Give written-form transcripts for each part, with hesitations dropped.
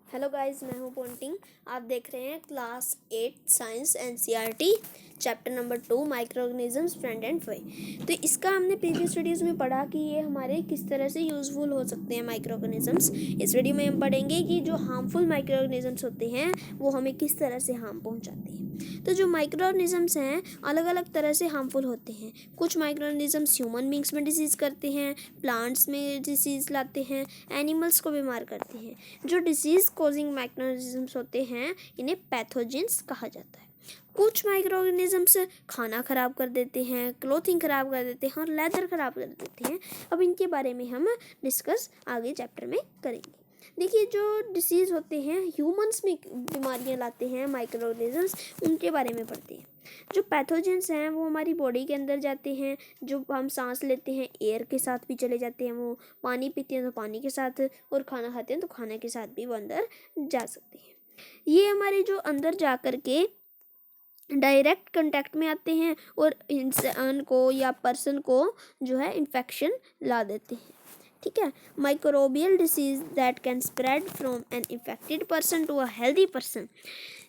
Hello guys, मैं हूं Ponting. आप देख रहे हैं class 8 science NCERT chapter number 2 microorganisms friend and foe. तो इसका हमने प्रीवियस वीडियोस में पढ़ा कि ये हमारे किस तरह से यूज़फुल हो सकते हैं माइक्रो ऑर्गेनिजम्स। इस वीडियो में हम पढ़ेंगे कि जो हार्मफुल माइक्रो ऑर्गेनिजम्स होते हैं वो हमें किस तरह से हार्म पहुंचाते हैं। तो जो माइक्रो ऑर्गेनिजम्स हैं अलग अलग तरह से हार्मफुल होते हैं। कुछ माइक्रो ऑर्गेनिजम्स ह्यूमन बींग्स में डिसीज़ करते हैं, प्लांट्स में डिसीज़ लाते हैं, एनिमल्स को बीमार करते हैं। जो डिसीज़ कॉजिंग माइक्रो ऑर्गेनिजम्स होते हैं इन्हें पैथोजेंस कहा जाता है। कुछ माइक्रो ऑर्गेनिजम्स खाना ख़राब कर देते हैं, क्लोथिंग ख़राब कर देते हैं और लेदर ख़राब कर देते हैं। अब इनके बारे में हम डिस्कस आगे चैप्टर में करेंगे। देखिए, जो डिसीज़ होते हैं ह्यूमंस में बीमारियां लाते हैं माइक्रो ऑर्गेनिजम्स, उनके बारे में पढ़ते हैं। जो पैथोजेंस हैं वो हमारी बॉडी के अंदर जाते हैं। जो हम सांस लेते हैं एयर के साथ भी चले जाते हैं, वो पानी पीते हैं तो पानी के साथ, और खाना खाते हैं तो खाने के साथ भी वो अंदर जा सकते हैं। ये हमारे जो अंदर जा कर के डायरेक्ट कांटेक्ट में आते हैं और इंसान को या पर्सन को जो है इन्फेक्शन ला देते हैं। ठीक है, microbial disease that can spread from an infected person to a healthy person.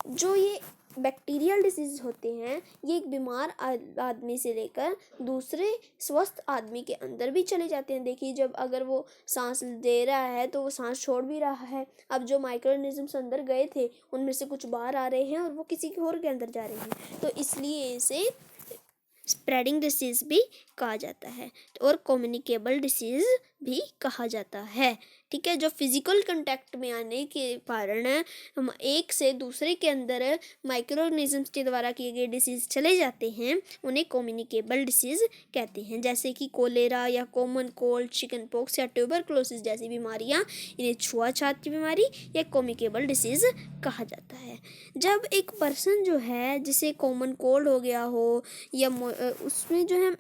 जो ये बैक्टीरियल डिसीज होते हैं ये एक बीमार आदमी से लेकर दूसरे स्वस्थ आदमी के अंदर भी चले जाते हैं। देखिए, जब अगर वो सांस दे रहा है तो वो सांस छोड़ भी रहा है। अब जो माइक्रो ऑर्गेनिजम्स अंदर गए थे उनमें से कुछ बाहर आ रहे हैं और वो किसी और के अंदर जा रहे हैं, तो इसलिए इसे स्प्रेडिंग डिसीज़ भी कहा जाता है और कम्युनिकेबल डिसीज़ भी कहा जाता है। ठीक है, जो फिजिकल कांटेक्ट में आने के कारण हम एक से दूसरे के अंदर माइक्रो ऑर्गेनिजम्स के द्वारा किए गए डिसीज़ चले जाते हैं, उन्हें कम्युनिकेबल डिसीज़ कहते हैं। जैसे कि कोलेरा या कॉमन कोल्ड, चिकन पॉक्स या ट्यूबरक्लोसिस जैसी बीमारियां, इन्हें छुआछात की बीमारी या कम्युनिकेबल डिसीज़ कहा जाता है। जब एक पर्सन जो है जिसे कॉमन कोल्ड हो गया हो या उसमें जो है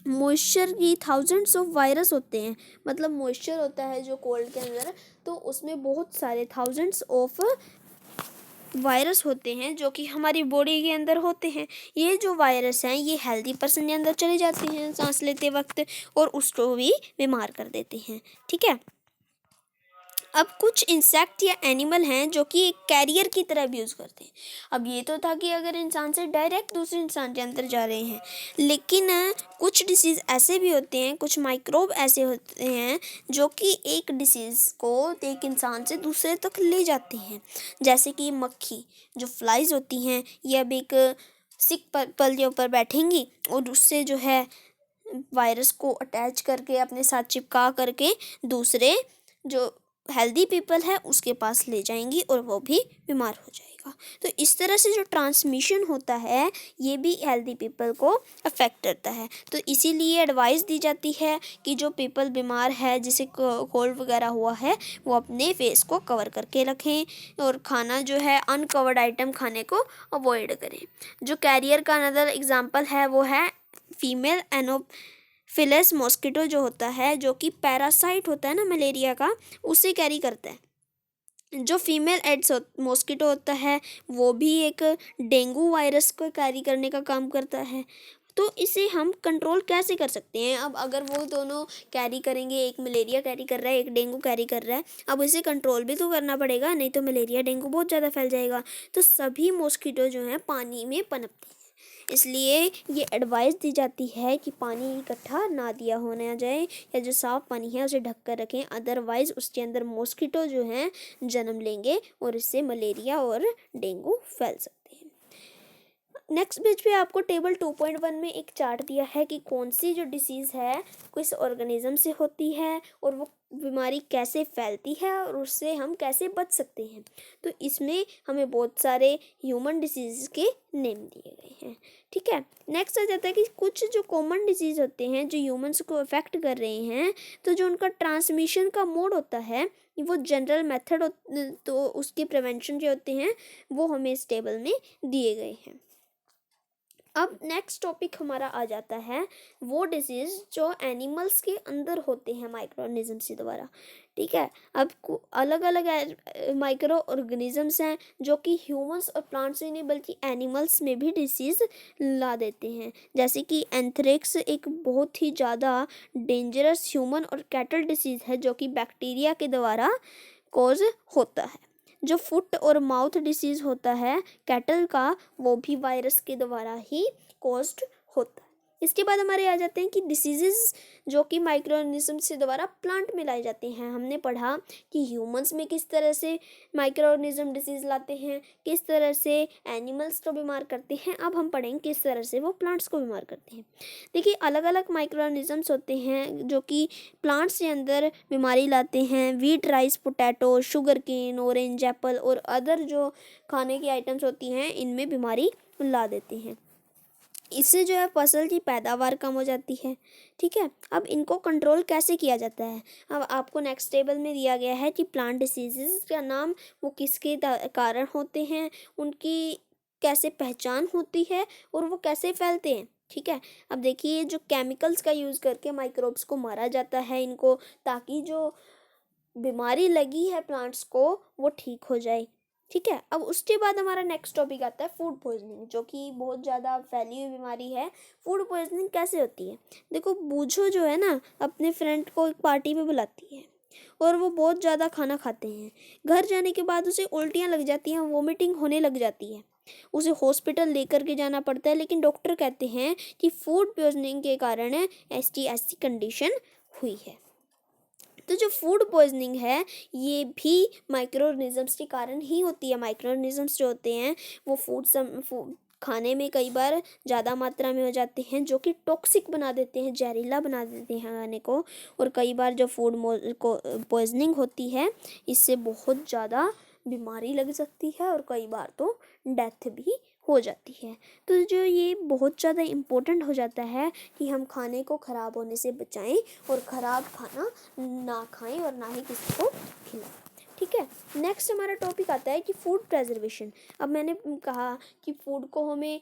मॉइस्चर की थाउजेंड्स ऑफ वायरस होते हैं, मतलब मॉइस्चर होता है जो कोल्ड के अंदर, तो उसमें बहुत सारे थाउजेंड्स ऑफ वायरस होते हैं जो कि हमारी बॉडी के अंदर होते हैं। ये जो वायरस हैं ये हेल्दी पर्सन के अंदर चले जाते हैं सांस लेते वक्त और उसको भी बीमार कर देते हैं। ठीक है, अब कुछ इंसेक्ट या एनिमल हैं जो कि एक कैरियर की तरह भी यूज़ करते हैं। अब ये तो था कि अगर इंसान से डायरेक्ट दूसरे इंसान के अंदर जा रहे हैं, लेकिन कुछ डिसीज़ ऐसे भी होते हैं, कुछ माइक्रोब ऐसे होते हैं जो कि एक डिसीज़ को एक इंसान से दूसरे तक ले जाते हैं। जैसे कि मक्खी, जो फ्लाइज होती हैं, ये अब एक सिक पल के ऊपर बैठेंगी और उससे जो है वायरस को अटैच करके अपने साथ चिपका करके दूसरे जो हेल्दी पीपल है उसके पास ले जाएंगी और वो भी बीमार हो जाएगा। तो इस तरह से जो ट्रांसमिशन होता है ये भी हेल्दी पीपल को अफेक्ट करता है। तो इसीलिए एडवाइस दी जाती है कि जो पीपल बीमार है, जिसे कोल्ड वगैरह हुआ है, वो अपने फेस को कवर करके रखें और खाना जो है अनकवर्ड आइटम खाने को अवॉइड करें। जो कैरियर का अनदर एग्जाम्पल है वो है फीमेल एनोफिलस मॉस्किटो, जो होता है जो कि पैरासाइट होता है ना मलेरिया का, उसे कैरी करता है। जो फीमेल एड्स मॉस्किटो होता है वो भी एक डेंगू वायरस को कैरी करने का काम करता है। तो इसे हम कंट्रोल कैसे कर सकते हैं? अब अगर वो दोनों कैरी करेंगे, एक मलेरिया कैरी कर रहा है, एक डेंगू कैरी कर रहा है, अब इसे कंट्रोल भी तो करना पड़ेगा, नहीं तो मलेरिया डेंगू बहुत ज़्यादा फैल जाएगा। तो सभी मॉस्किटो जो हैं पानी में पनपते हैं, इसलिए ये एडवाइस दी जाती है कि पानी इकट्ठा ना दिया होना जाए या जो साफ़ पानी है उसे ढक कर रखें, अदरवाइज़ उसके अंदर मॉस्किटो जो हैं जन्म लेंगे और इससे मलेरिया और डेंगू फैल सकते हैं। नेक्स्ट पेज पे आपको टेबल 2.1 में एक चार्ट दिया है कि कौन सी जो डिसीज़ है किस ऑर्गेनिज्म से होती है और वो बीमारी कैसे फैलती है और उससे हम कैसे बच सकते हैं। तो इसमें हमें बहुत सारे ह्यूमन डिसीज़ के नेम दिए गए हैं। ठीक है, नेक्स्ट आ जाता है कि कुछ जो कॉमन डिसीज़ होते हैं जो ह्यूमंस को अफेक्ट कर रहे हैं, तो जो उनका ट्रांसमिशन का मोड होता है वो जनरल मेथड तो उसके प्रिवेंशन जो होते हैं वो हमें इस टेबल में दिए गए हैं। अब नेक्स्ट टॉपिक हमारा आ जाता है वो डिजीज़ जो एनिमल्स के अंदर होते हैं माइक्रो ऑर्गेनिजम्स के द्वारा। ठीक है, अब अलग अलग माइक्रो ऑर्गेनिजम्स हैं जो कि ह्यूमंस और प्लांट्स में नहीं बल्कि एनिमल्स में भी डिसीज़ ला देते हैं। जैसे कि एंथ्रेक्स एक बहुत ही ज़्यादा डेंजरस ह्यूमन और कैटल डिसीज़ है जो कि बैक्टीरिया के द्वारा कॉज होता है। जो फुट और माउथ डिसीज़ होता है कैटल का, वो भी वायरस के द्वारा ही कॉज्ड होता है। इसके बाद हमारे आ जाते हैं कि डिसीजेस जो कि माइक्रो ऑर्गेनिज्म से द्वारा प्लांट में लाए जाते हैं। हमने पढ़ा कि ह्यूमंस में किस तरह से माइक्रो ऑर्गेनिज्म डिसीज़ लाते हैं, किस तरह से एनिमल्स को बीमार करते हैं। अब हम पढ़ेंगे किस तरह से वो प्लांट्स को बीमार करते हैं। देखिए, अलग अलग माइक्रो ऑर्गेनिजम्स होते हैं जो कि प्लांट्स के अंदर बीमारी लाते हैं। Wheat, rice, potato, sugar cane, orange, apple और अदर जो खाने की आइटम्स होती हैं इनमें बीमारी ला देते हैं। इससे जो है फसल की पैदावार कम हो जाती है। ठीक है, अब इनको कंट्रोल कैसे किया जाता है। अब आपको नेक्स्ट टेबल में दिया गया है कि प्लांट डिसीजेस का नाम, वो किसके कारण होते हैं, उनकी कैसे पहचान होती है और वो कैसे फैलते हैं। ठीक है, अब देखिए, जो केमिकल्स का यूज़ करके माइक्रोब्स को मारा जाता है इनको, ताकि जो बीमारी लगी है प्लांट्स को वो ठीक हो जाए। ठीक है, अब उसके बाद हमारा नेक्स्ट टॉपिक आता है फूड पॉइजनिंग, जो कि बहुत ज़्यादा फैली हुई बीमारी है। फूड पॉइजनिंग कैसे होती है। देखो, बूझो जो है ना अपने फ्रेंड को एक पार्टी में बुलाती है और वो बहुत ज़्यादा खाना खाते हैं। घर जाने के बाद उसे उल्टियाँ लग जाती हैं, वोमिटिंग होने लग जाती है। उसे हॉस्पिटल लेकर के जाना पड़ता है, लेकिन डॉक्टर कहते हैं कि फूड पॉइजनिंग के कारण ऐसी कंडीशन हुई है। तो जो फूड पॉइजनिंग है ये भी माइक्रो ऑर्गेनिजम्स के कारण ही होती है। माइक्रो ऑर्गेनिजम्स जो होते हैं वो खाने में कई बार ज़्यादा मात्रा में हो जाते हैं, जो कि टॉक्सिक बना देते हैं, जहरीला बना देते हैं खाने को। और कई बार जो फूड पॉइजनिंग होती है इससे बहुत ज़्यादा बीमारी लग सकती है और कई बार तो डेथ भी हो जाती है। तो जो ये बहुत ज़्यादा इम्पोर्टेंट हो जाता है कि हम खाने को ख़राब होने से बचाएं और ख़राब खाना ना खाएं और ना ही किसी को खिलाएं। ठीक है, नेक्स्ट हमारा टॉपिक आता है कि फूड प्रेजर्वेशन। अब मैंने कहा कि फूड को हमें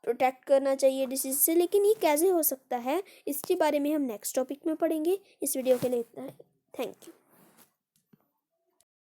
प्रोटेक्ट करना चाहिए डिसीज से, लेकिन ये कैसे हो सकता है इसके बारे में हम नेक्स्ट टॉपिक में पढ़ेंगे। इस वीडियो के लिए इतना ही। Thank you.